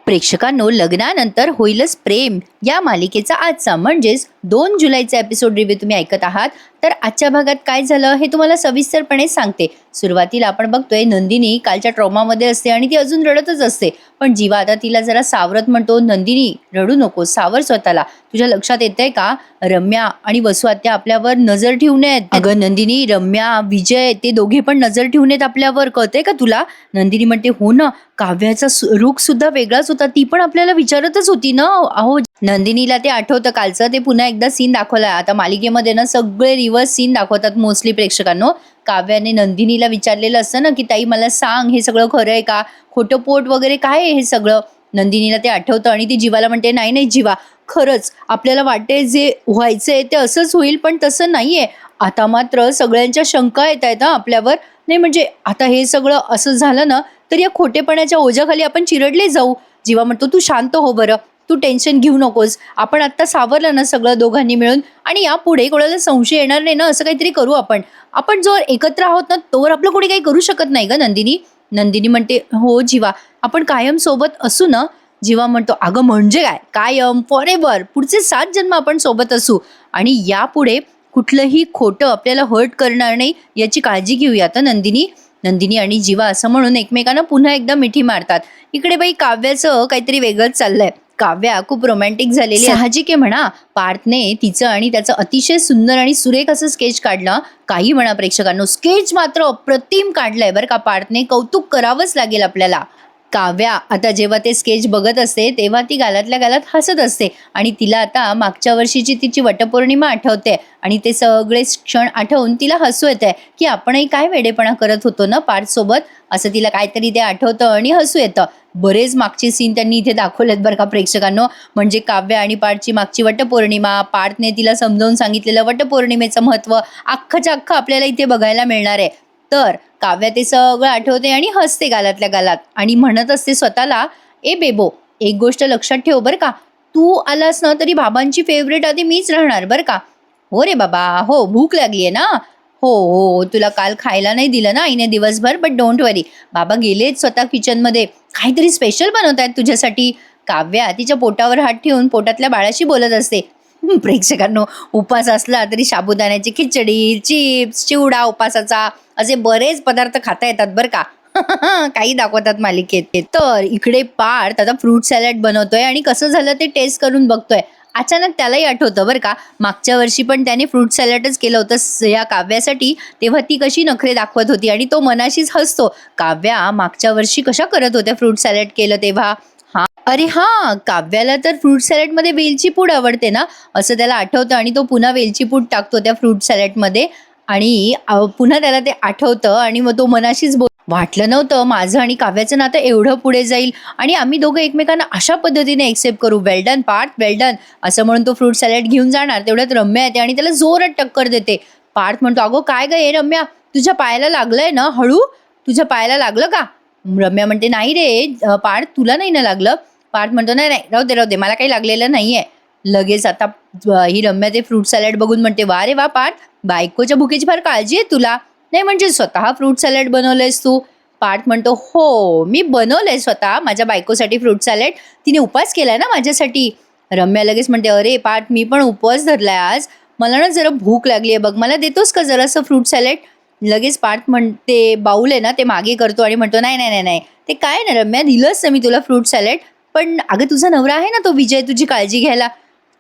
प्रेक्षकांनो, लग्नानंतर होईलच प्रेम या मालिकेचा आजचा म्हणजेच 2 जुलैचा एपिसोड रिव्ह्यू तुम्ही ऐकत आहात. तर आजच्या भागात काय झालं हे तुम्हाला सविस्तरपणे सांगते. सुरुवातीला आपण बघतोय नंदिनी कालच्या ट्रॉमामध्ये असते आणि ती अजून रडतच असते. पण जीवा आता तिला जरा सावरत म्हणतो, नंदिनी रडू नको, सावर स्वतःला. तुझ्या लक्षात येतंय का रम्या आणि वसु आत्या आपल्यावर नजर ठेवून आहेत. अगं नंदिनी, रम्या विजय ते दोघे पण नजर ठेवून आहेत आपल्यावर, कळतंय का तुला? नंदिनी म्हणते, हो ना, काव्याचा रुख सुद्धा वेगळाच होता, ती पण आपल्याला विचारतच होती ना. अहो नंदिनीला ते आठवतं कालचं, ते पुन्हा एकदा सीन दाखवलाय. आता मालिकेमध्ये ना सगळे रिव्हर्स सीन दाखवतात मोस्टली प्रेक्षकांनो. काव्याने नंदिनीला विचारलेलं असतं ना की ताई मला सांग, हे सगळं खरं आहे का, खोटं पोट वगैरे काय आहे हे सगळं. नंदिनीला ते आठवतं आणि ती जीवाला म्हणते, नाही नाही जीवा, खरंच आपल्याला वाटते जे व्हायचंय ते असंच होईल, पण तसं नाहीये. आता मात्र सगळ्यांच्या शंका येत आहेत आपल्यावर. नाही म्हणजे आता हे सगळं असं झालं ना तर या खोटेपणाच्या ओझ्याखाली आपण चिरडले जाऊ. जीवा म्हणतो, तू शांत हो बरं, तू टेन्शन घेऊ नकोस, आपण आत्ता सावरलं ना सगळं दोघांनी मिळून, आणि यापुढे कोणाला संशय येणार नाही ना, असं काहीतरी करू आपण. आपण जोर एकत्र आहोत ना तोवर आपलं कोणी काही करू शकत नाही ग नंदिनी. नंदिनी म्हणते, हो जीवा, आपण कायम सोबत असू ना. जीवा म्हणतो, अगं म्हणजे काय कायम, फॉर एव्हर, पुढचे 7 जन्म आपण सोबत असू आणि यापुढे कुठलंही खोटं आपल्याला हर्ट करणार नाही याची काळजी घेऊया आता नंदिनी. नंदिनी आणि जीवा असं म्हणून एकमेकांना पुन्हा एकदा मिठी मारतात. इकडे बाई काव्याचं काहीतरी वेगळंच चाललंय. काव्या खूप रोमॅन्टिक झालेली, साहजिक आहे म्हणा. पार्थने तिचं आणि त्याचं अतिशय सुंदर आणि सुरेख असं स्केच काढलं. काही म्हणा प्रेक्षकांनो, स्केच मात्र अप्रतिम काढलंय बरं का पार्थने, कौतुक करावंच लागेल आपल्याला. काव्या आता जेव्हा ते स्केच बघत असते तेव्हा ती गालातल्या गालात हसत असते आणि तिला आता मागच्या वर्षीची तिची वटपौर्णिमा आठवते आणि ते सगळे क्षण आठवून तिला हसू येते की आपणही काय वेडेपणा करत होतो ना पार्थ सोबत, असं तिला काहीतरी ते आठवतं आणि हसू येतं. बरेच मागचे सीन त्यांनी इथे दाखवलेत बरं का प्रेक्षकांनो. म्हणजे काव्या आणि पार्थची मागची वटपौर्णिमा, पार्थने तिला समजावून सांगितलेलं वटपौर्णिमेचं महत्व अख्खच्या अख्खं आपल्याला इथे बघायला मिळणार आहे. तर काव्या ते सगळं आठवते आणि हसते गालातल्या गालात आणि म्हणत असते स्वतःला, ए बेबो, एक गोष्ट लक्षात ठेव बरं का, तू आलास ना तरी बाबांची फेवरेट आधी मीच राहणार बरं का. हो रे बाबा, हो भूक लागलीये ना, हो हो, तुला काल खायला नाही दिलं ना आईने दिवसभर, बट डोंट वरी, बाबा गेलेच स्वतः किचनमध्ये, काहीतरी स्पेशल बनवत आहेत तुझ्यासाठी. काव्या तिच्या पोटावर हात ठेवून पोटातल्या बाळाशी बोलत असते. प्रेक्षकांनो, उपास असला तरी साबुदाण्याची खिचडी, चिप्स, चिवडा उपासाचा, असे बरेच पदार्थ खाता येतात बरं का. काही दाखवतात मालिकेत. तर इकडे पार्थ आता फ्रूट सॅलड बनवतोय आणि कसं झालं ते टेस्ट करून बघतोय. अचानक त्यालाही आठवतं बरं का, मागच्या वर्षी पण त्याने फ्रूट सॅलडच केलं होतं या काव्यासाठी, तेव्हा ती कशी नखरे दाखवत होती आणि तो मनाशीच हसतो. काव्या मागच्या वर्षी कशा करत होत्या फ्रूट सॅलड केलं तेव्हा. अरे हा, काव्याला तर फ्रूट सॅलड मध्ये वेलची पूड आवडते ना, असं त्याला आठवतं आणि तो पुन्हा वेलची पूड टाकतो त्या फ्रूट सॅलड मध्ये आणि पुन्हा त्याला ते आठवतं आणि मग तो मनाशीच वाटलं नव्हतं माझं आणि काव्याचं नातं एवढं पुढे जाईल आणि आम्ही दोघं एकमेकांना अशा पद्धतीने एक्सेप्ट करू. वेल डन पार्थ, वेल डन, असं म्हणून तो फ्रूट सॅलड घेऊन जाणार. तेवढ्यात रम्या येते आणि त्याला जोरात टक्कर देते. पार्थ म्हणतो, अगो काय ग हे रम्या, तुझ्या पायाला लागलंय ना, हळू, तुझ्या पायाला लागलं का? रम्या म्हणते, नाही रे पार्थ, तुला नाही ना लागलं. पार्थ म्हणतो, नाही नाही, राहू दे राहू दे, मला काही लागलेलं नाहीये. लगेच आता ही रम्या ते फ्रूट सॅलड बघून म्हणते, वा रे वा पार्थ, बायकोच्या भुकेची फार काळजी आहे तुला. नाही म्हणजे स्वतः फ्रूट सॅलड बनवलंयस तू? पार्थ म्हणतो, हो मी बनवलंय स्वतः माझ्या बायकोसाठी फ्रूट सॅलड, तिने उपवास केलाय ना माझ्यासाठी. रम्या लगेच म्हणते, अरे पार्थ, मी पण उपवास धरलाय आज, मला ना जरा भूक लागली आहे बघ, मला देतोस का जरासं फ्रूट सॅलड? लगेच पार्थ म्हणते, बाऊल आहे ना ते मागे करतो आणि म्हणतो, नाही नाही नाही नाही, ते काय ना रम्या, दिलंच ना मी तुला फ्रूट सॅलड, पण अगं तुझा नवरा आहे ना तो विजय, तुझी काळजी घ्यायला,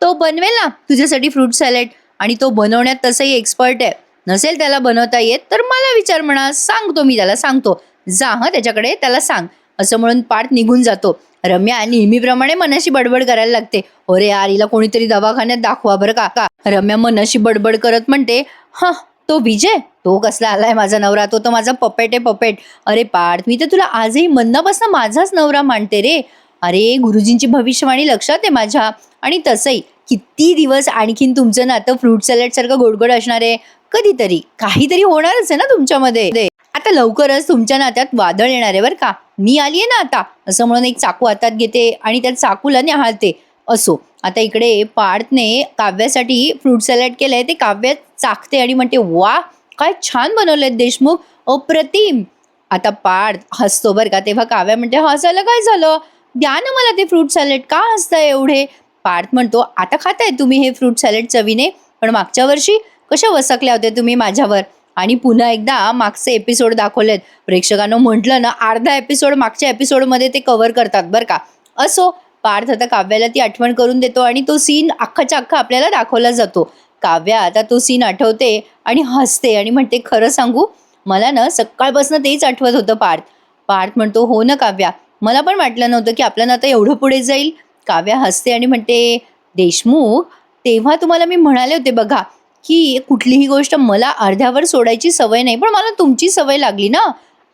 तो बनवेल ना तुझ्यासाठी फ्रूट सॅलड आणि तो बनवण्यात तसंही एक्सपर्ट आहे. नसेल त्याला बनवता येत तर मला विचार म्हणा, सांगतो मी त्याला, सांगतो, जा हा त्याच्याकडे, त्याला सांग, असं म्हणून पार्थ निघून जातो. रम्या नेहमीप्रमाणे मनाशी बडबड करायला लागते, अरे यार हिला कोणीतरी दवाखान्यात दाखवा बरं का. रम्या मनाशी बडबड करत म्हणते, हा तो विजय, तो कसला आलाय माझा नवरा, तो तर माझा पपेट आहे पपेट. अरे पार्थ, मी तर तुला आजही मनापासून माझाच नवरा मानते रे. अरे गुरुजींची भविष्यवाणी लक्षात आहे माझ्या, आणि तसंही किती दिवस आणखीन तुमचं नातं फ्रूट सॅलड सारखं गोडगोड असणार आहे, कधीतरी काहीतरी होणारच आहे ना तुमच्यामध्ये. आता लवकरच तुमच्या नात्यात वादळ येणार आहे बरं का, मी आलीये ना आता, असं म्हणून एक चाकू हातात घेते आणि त्या चाकूला निहाळते. असो, आता इकडे पार्थने काव्यासाठी फ्रूट सॅलड केलंय, ते काव्य चाखते आणि म्हणते, वा काय छान बनवलंय देशमुख, अप्रतिम. आता पार्थ हसतो बरं का, तेव्हा काव्या म्हणते, हसायला काय झालं, द्या ना मला ते फ्रूट सॅलड, का हसताय एवढे? पार्थ म्हणतो, आता खाताय तुम्ही हे फ्रूट सॅलड चवीने, पण मागच्या वर्षी कशा वसकल्या होत्या तुम्ही माझ्यावर. आणि पुन्हा एकदा मागचे एपिसोड दाखवलेत. प्रेक्षकांनो, म्हटलं ना, अर्धा एपिसोड मागच्या एपिसोडमध्ये ते कव्हर करतात बरं का. असो, पार्थ आता काव्याला ती आठवण करून देतो आणि तो सीन अख्खाच्या अख्खा आपल्याला दाखवला जातो. काव्या आता तो सीन आठवते आणि हसते आणि म्हणते, खरं सांगू, मला ना सकाळपासून तेच आठवत होतं पार्थ. पार्थ म्हणतो, हो ना काव्या, मला पण वाटलं नव्हतं की आपलं नातं एवढं पुढे जाईल. काव्या हसते आणि म्हणते, देशमुख, तेव्हा तुम्हाला मी म्हणाले होते बघा, की कुठलीही गोष्ट मला अर्ध्यावर सोडायची सवय नाही, पण मला तुमची सवय लागली ना.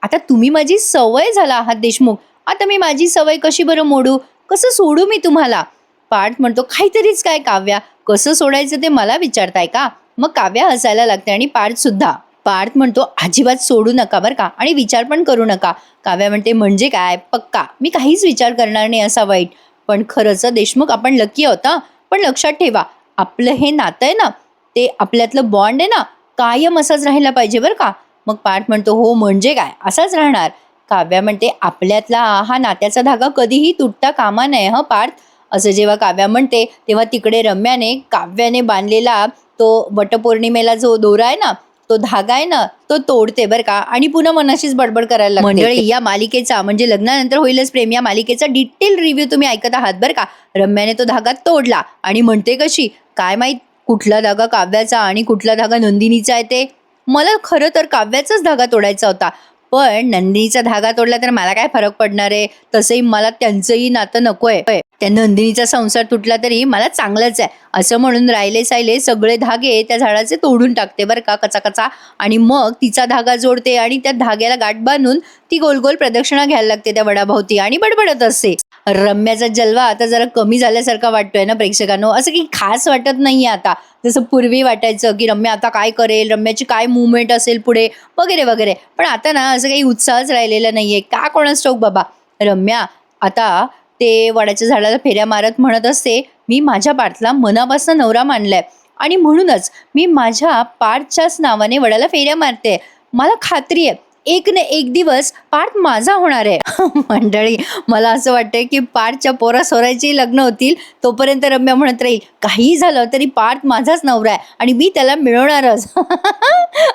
आता तुम्ही माझी सवय झाला आहात देशमुख. आता मी माझी सवय कशी बरं मोडू? कसं सोडू मी तुम्हाला? पार्थ म्हणतो, काहीतरीच काय काव्या, कसं सोडायचं ते मला विचारताय का? मग काव्या हसायला लागते आणि पार्थ सुद्धा. पार्थ म्हणतो, अजिबात सोडू नका बरं का, आणि विचार पण करू नका. काव्या म्हणते, म्हणजे काय? पक्का मी काहीच विचार करणार नाही असा वाईट. पण खरंच देशमुख, आपण लकी होता. पण लक्षात ठेवा, आपलं हे नातं आहे ना, ते आपल्यातलं बॉन्ड आहे ना, कायम असाच राहायला पाहिजे बरं का. मग पार्थ म्हणतो, हो म्हणजे काय, असाच राहणार. काव्या म्हणते, आपल्यातला हा नात्याचा धागा कधीही तुटता कामा नये हं पार्थ. असं जेव्हा काव्या म्हणते, तेव्हा तिकडे रम्याने काव्याने बांधलेला तो वटपौर्णिमेला जो दोरा आहे ना, तो धागा आहे ना, तो तोडते बरं का, आणि पुन्हा मनाशीच बडबड करायला लागते. मंडळी, या मालिकेचा म्हणजे लग्नानंतर होईलच प्रेम या मालिकेचा डिटेल रिव्ह्यू तुम्ही ऐकत आहात बरं का. रम्याने तो धागा तोडला आणि म्हणते कशी, काय माहित कुठला धागा काव्याचा आणि कुठला धागा नंदिनीचा आहे ते. मला खरं तर काव्याचाच धागा तोडायचा होता, पण नंदिनीचा धागा तोडला तर मला काय फरक पडणार आहे. तसंही मला त्यांचंही नातं नकोय. त्या नंदिनीचा संसार तुटला तरी मला चांगलंच आहे, असं म्हणून राहिले सायले सगळे धागे त्या झाडाचे तोडून टाकते बरं का, कचा कचा. आणि मग तिचा धागा जोडते आणि त्या धाग्याला गाठ बांधून ती गोल गोल प्रदक्षिणा घ्यायला लागते त्या वडाभोवती आणि बडबडत असते. रम्याचा जलवा आता जरा कमी झाल्यासारखा वाटतोय ना प्रेक्षकांनो. असं काही खास वाटत नाहीये आता, जसं पूर्वी वाटायचं की रम्या आता काय करेल, रम्याची काय मुवमेंट असेल पुढे वगैरे वगैरे. पण आता ना असं काही उत्साहच राहिलेला नाहीये, का कोणास ठाऊक बाबा. रम्या आता ते वडाच्या झाडाला फेऱ्या मारत म्हणत असते, मी माझ्या पार्थला मनापासून नवरा मानलाय आणि म्हणूनच मी माझ्या पार्थच्याच नावाने वडाला फेऱ्या मारते. मला खात्री आहे, एक ना एक दिवस पार्थ माझा होणार आहे. मंडळी, मला असं वाटतंय की पार्थच्या पोरा सोराची लग्न होतील, तोपर्यंत रम्या म्हणत राहील, काही झालं तरी पार्थ माझाच नवरा आहे आणि मी त्याला मिळवणारच.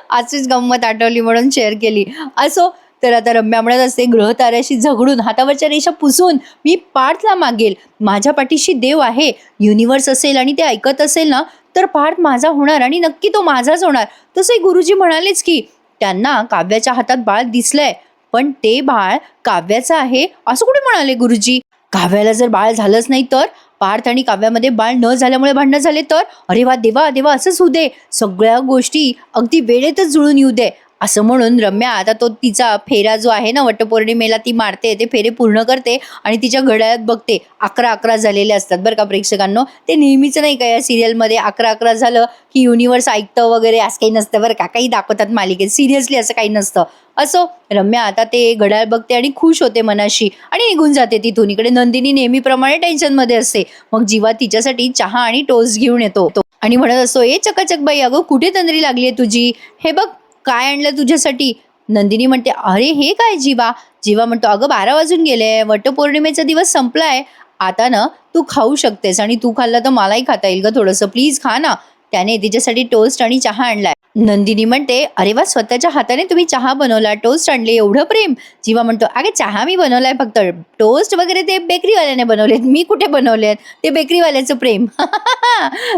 अशीच गंमत आठवली म्हणून शेअर केली. असो, तर आता रम्या म्हणत असते, ग्रहताऱ्याशी झगडून हातावरच्या रेषा पुसून मी पार्थला मागेल. माझ्या पाठीशी देव आहे, युनिव्हर्स असेल आणि ते ऐकत असेल ना, तर पार्थ माझा होणार आणि नक्की तो माझाच होणार. तसे गुरुजी म्हणालेच की त्यांना काव्याच्या हातात बाळ दिसलंय, पण ते बाळ काव्याचं आहे असं कुठे म्हणाले गुरुजी? काव्याला जर बाळ झालंच नाही तर? पार्थ आणि काव्यामध्ये बाळ न झाल्यामुळे भांडणं झाले तर? अरे वा देवा देवा, असंच होऊ दे, सगळ्या गोष्टी अगदी वेळेतच जुळून येऊ दे. असं म्हणून रम्या आता तो तिचा फेरा जो आहे ना वटपौर्णिमेला ती मारते, ते फेरे पूर्ण करते आणि तिच्या घड्याळात बघते 11-11 झालेले असतात बरं का प्रेक्षकांनो. ते नेहमीच नाही का या सिरियलमध्ये 11-11 झालं की युनिव्हर्स ऐकतं वगैरे, असं काही नसतं बरं का. काही दाखवतात मालिकेत, सिरियसली असं काही नसतं. असो, रम्या आता ते घड्याळ बघते आणि खुश होते मनाशी आणि निघून जाते तिथून. इकडे नंदिनी नेहमीप्रमाणे टेन्शनमध्ये असते. मग जीवा तिच्यासाठी चहा आणि टोस्ट घेऊन येतो आणि म्हणत असतो, ए चकाचक बाई, अगं कुठे तंद्री लागलीये तुझी, हे बघ काय आणलं तुझ्यासाठी. नंदिनी म्हणते, अरे हे काय जीवा? जीवा म्हणतो, अगं 12 वाजून गेले, वटपौर्णिमेचा दिवस संपलाय, आता ना तू खाऊ शकतेस आणि तू खाल्लं तर मलाही खाता येईल ग थोडंसं, प्लीज खा ना. त्याने तिच्यासाठी टोस्ट आणि चहा आणलाय. नंदिनी म्हणते, अरे वा, स्वतःच्या हाताने तुम्ही चहा बनवला, टोस्ट आणले, एवढं प्रेम. जीवा म्हणतो, अगे चहा मी बनवलाय, फक्त टोस्ट वगैरे ते बेकरीवाल्याने बनवलेत, मी कुठे बनवलेत, ते बेकरीवाल्याचं प्रेम.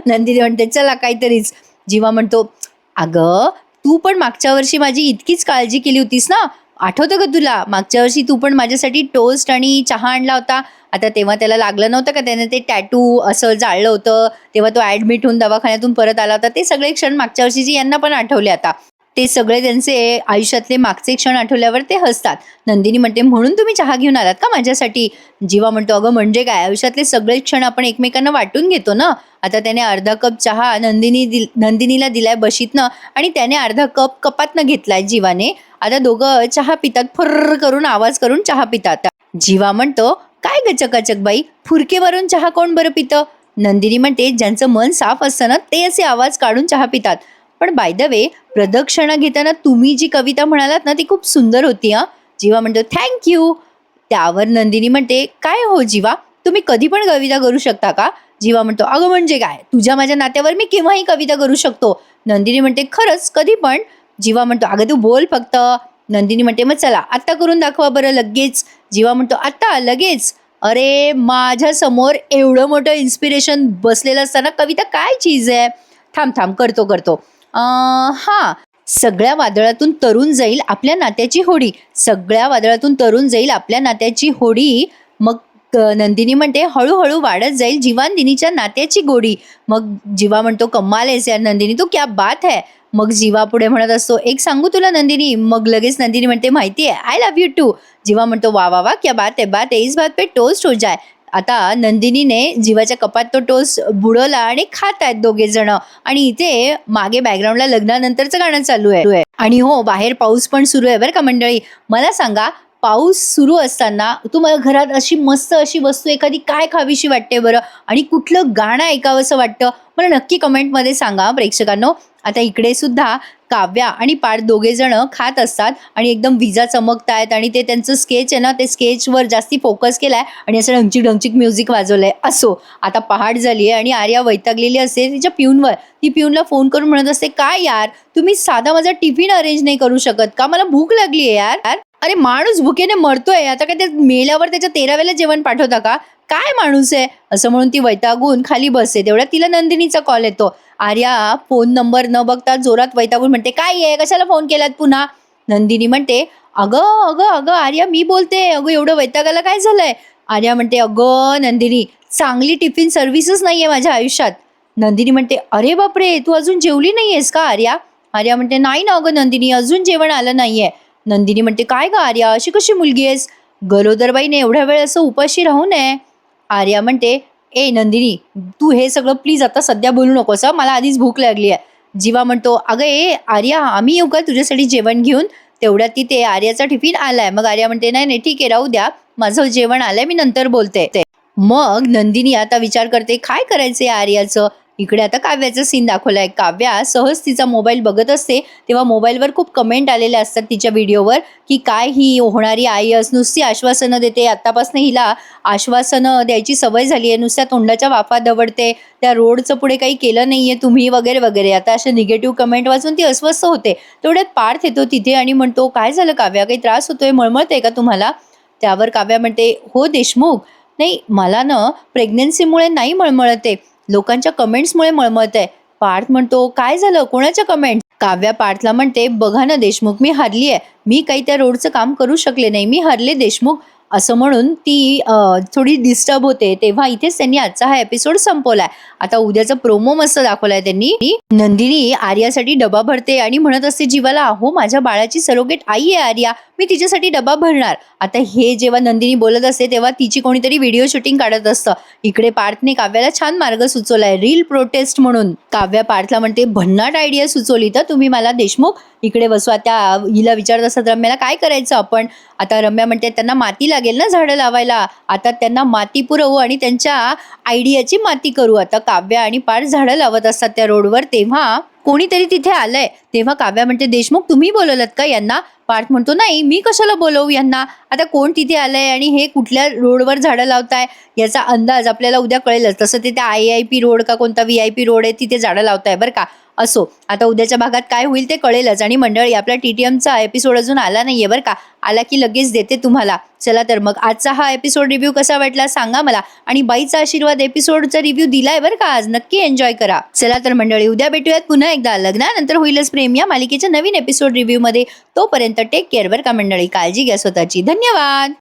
नंदिनी म्हणते, चला काहीतरीच. जीवा म्हणतो, अगं तू पण मागच्या वर्षी माझी इतकीच काळजी केली होतीस ना, आठवतं का तुला? मागच्या वर्षी तू पण माझ्यासाठी टोस्ट आणि चहा आणला होता. आता तेव्हा त्याला लागलं नव्हतं का, त्याने ते टॅटू असं जाळलं होतं, तेव्हा तो ॲडमिट होऊन दवाखान्यातून परत आला होता. ते सगळे क्षण मागच्या वर्षीचे यांना पण आठवले आता. ते सगळे त्यांचे आयुष्यातले मागचे क्षण आठवल्यावर ते हसतात. नंदिनी म्हणते, म्हणून तुम्ही चहा घेऊन आलात का माझ्यासाठी? जीवा म्हणतो, अगं म्हणजे काय, आयुष्यातले सगळे क्षण आपण एकमेकांना वाटून घेतो ना. आता त्याने अर्धा कप चहा नंदिनीला दिलाय बशीतनं आणि त्याने अर्धा कप कपातनं घेतलाय जीवाने. आता दोघं चहा पितात, फुर्र करून आवाज करून चहा पितात. जीवा म्हणतो, काय ग चकाचक बाई, फुरके मारून चहा कोण बरं पितं? नंदिनी म्हणते, ज्यांचं मन साफ असतं ना ते असे आवाज काढून चहा पितात. पण बाय द वे, प्रदक्षिणा घेताना तुम्ही जी कविता म्हणालात ना ती खूप सुंदर होती हा. जीवा म्हणतो, थँक्यू. त्यावर नंदिनी म्हणते, काय हो जीवा, तुम्ही कधी पण कविता करू शकता का? जीवा म्हणतो, अगं म्हणजे काय, तुझ्या माझ्या नात्यावर मी केव्हाही कविता करू शकतो. नंदिनी म्हणते, खरंच कधी पण? जीवा म्हणतो, अगं तू बोल फक्त. नंदिनी म्हणते, मग चला आत्ता करून दाखवा बरं लगेच. जीवा म्हणतो, आत्ता लगेच? अरे माझ्या समोर एवढं मोठं इन्स्पिरेशन बसलेलं असताना कविता काय चीज आहे? थांब थांब, करतो करतो. हा, सगळ्या वादळातून तरून जाईल आपल्या नात्याची होडी. सगळ्या वादळातून तरून जाईल आपल्या नात्याची होडी. मग नंदिनी म्हणते, हळूहळू वाढत जाईल जीवांदिनीच्या नात्याची गोडी. मग जीवा म्हणतो, कमाल आहेस यार नंदिनी, तू क्या बात है. मग जीवा पुढे म्हणत असतो, एक सांगू तुला नंदिनी. मग लगेच नंदिनी म्हणते, माहिती आहे, आय लव्ह यू टू. जीवा म्हणतो, वा वा वा, क्या बात है, इस बात पे टोस्ट हो जाए. आता नंदिनीने जीवाच्या कपात तो टोस्ट बुडवला आणि खात आहेत दोघे जण. आणि इथे मागे बॅकग्राऊंडला लग्नानंतरचं गाणं चालू आहे. आणि हो, बाहेर पाऊस पण सुरू आहे बरं का मंडळी. मला सांगा, पाऊस सुरू असताना तुम्हाला घरात अशी मस्त अशी वस्तू एखादी काय खावीशी वाटते बरं, आणि कुठलं गाणं ऐकावंसं वाटतं, मला नक्की कमेंटमध्ये सांगा प्रेक्षकांनो. आता इकडे सुद्धा काव्या आणि पार्थ दोघे जण खात असतात आणि एकदम विजा चमकतायत आणि ते त्यांचं स्केच आहे ना, ते स्केचवर जास्ती फोकस केलाय आणि असं ढंचिक ढंचिक म्युझिक वाजवलंय. असो, आता पहाट झाली आहे आणि आर्या वैतागलेली असते तिच्या पिऊनवर. ती पिऊनला फोन करून म्हणत असते, काय यार, तुम्ही साधा माझा टिफिन अरेंज नाही करू शकत का? मला भूक लागली आहे यार. अरे माणूस भुकेने मरतोय, आता काय ते मेल्यावर त्याच्या 13व्याला जेवण पाठवता का? काय माणूस आहे, असं म्हणून ती वैतागून खाली बसते. तेवढ्यात तिला नंदिनीचा कॉल येतो. आर्या फोन नंबर न बघता जोरात वैतागून म्हणते, काय आहे, कशाला फोन केलात पुन्हा? नंदिनी म्हणते, अगं अगं अगं आर्या, मी बोलते, अगं एवढं वैतागाला काय झालंय? आर्या म्हणते, अगं नंदिनी, चांगली टिफिन सर्व्हिसच नाहीये माझ्या आयुष्यात. नंदिनी म्हणते, अरे बापरे, तू अजून जेवली नाहीयेस का आर्या? आर्या म्हणते, नाही ना अगं नंदिनी, अजून जेवण आलं नाहीये. नंदिनी म्हणते, काय ग आर्या, अशी कशी मुलगी आहेस? गरोदरबाईने एवढ्या वेळ असं उपाशी राहू नये. आर्या म्हणते, ए नंदिनी, तू हे सगळं प्लीज आता सध्या बोलू नकोस, मला आधीच भूक लागली आहे. जीवा म्हणतो, अगं ए आर्या, आम्ही येऊ का तुझ्यासाठी जेवण घेऊन? तेवढ्यात तिथे आर्याचा टिफिन आलाय. मग आर्या म्हणते, नाही नाही ठीक आहे, राहू द्या, माझं जेवण आलंय, मी नंतर बोलते. मग नंदिनी आता विचार करते, काय करायचंय आर्याचं. इकडे आता काव्याचा सीन दाखवलाय. काव्या सहज तिचा मोबाईल बघत असते, तेव्हा मोबाईलवर खूप कमेंट आलेल्या असतात तिच्या व्हिडिओवर, की काय ही होणारी आई नुसती आश्वासनं देते, आत्तापासून हिला आश्वासनं द्यायची सवय झाली आहे, नुसत्या तोंडाच्या वाफा दवडते, त्या रोडचं पुढे काही केलं नाहीये तुम्ही, वगैरे वगैरे. आता अशा निगेटिव्ह कमेंट वाचून ती अस्वस्थ होते. तेवढ्यात पार्थ येतो तिथे आणि म्हणतो, काय झालं काव्या, काही त्रास होतोय, मळमळतंय का तुम्हाला? त्यावर काव्या म्हणते, हो देशमुख, नाही मला ना प्रेग्नन्सीमुळे नाही मळमळते, लोकांच्या कमेंट्समुळे मळमळतंय. पार्थ म्हणतो, काय झालं, कोणाच्या कमेंट? काव्या पार्थला म्हणते, बघा ना देशमुख, मी हरली आहे, मी काही त्या रोडचं काम करू शकले नाही, मी हरले देशमुख, असं म्हणून ती थोडी डिस्टर्ब होते. तेव्हा इथेच त्यांनी आजचा हा एपिसोड संपवलाय. आता उद्याचा प्रोमो मस्त दाखवलाय त्यांनी. नंदिनी आर्यासाठी डबा भरते आणि म्हणत असते जीवाला, अहो माझ्या बाळाची सरोगेट आई आहे आर्या, मी तिच्यासाठी डबा भरणार. आता हे जेव्हा नंदिनी बोलत असते तेव्हा तिची कोणीतरी व्हिडिओ शूटिंग काढत असतं. इकडे पार्थने काव्याला छान मार्ग सुचवलाय, रील प्रोटेस्ट म्हणून. काव्या पार्थला म्हणते, भन्नाट आयडिया सुचवली तर तुम्ही मला देशमुख. इकडे वसू आता हिला विचारत असतात, रम्याला काय करायचं आपण? आता रम्या म्हणते, त्यांना माती लागेल ना झाडं लावायला, आता त्यांना माती पुरवू आणि त्यांच्या आयडियाची माती करू. आता काव्या आणि पार्थ झाडं लावत असतात त्या रोडवर, तेव्हा कोणीतरी तिथे आलंय. तेव्हा काव्या म्हणते, देशमुख तुम्ही बोलवलत का यांना? पार्थ म्हणतो, नाही मी कशाला बोलवू यांना, आता कोण तिथे आलंय आणि हे कुठल्या रोडवर झाडं लावताय याचा अंदाज आपल्याला उद्या कळेलच. तसं ते त्या IIP रोड का कोणता VIP रोड आहे तिथे झाडं लावताय बरं का. असो, आता उद्याच्या भागात काय होईल ते कळेलच. आणि मंडळी, आपला TTMचा एपिसोड अजून आला नाहीये बरं का, आला की लगेच देते तुम्हाला. चला तर मग आजचा हा एपिसोड रिव्ह्यू कसा वाटला सांगा मला. आणि बाईचा आशीर्वाद एपिसोडचा रिव्ह्यू दिलाय बरं का आज, नक्की एन्जॉय करा. चला तर मंडळी, उद्या भेटूयात पुन्हा एकदा लग्नानंतर होईलच प्रेम या मालिकेच्या नवीन एपिसोड रिव्ह्यू मध्ये. तोपर्यंत टेक केअर बरं का मंडळी, काळजी घ्या स्वतःची. धन्यवाद.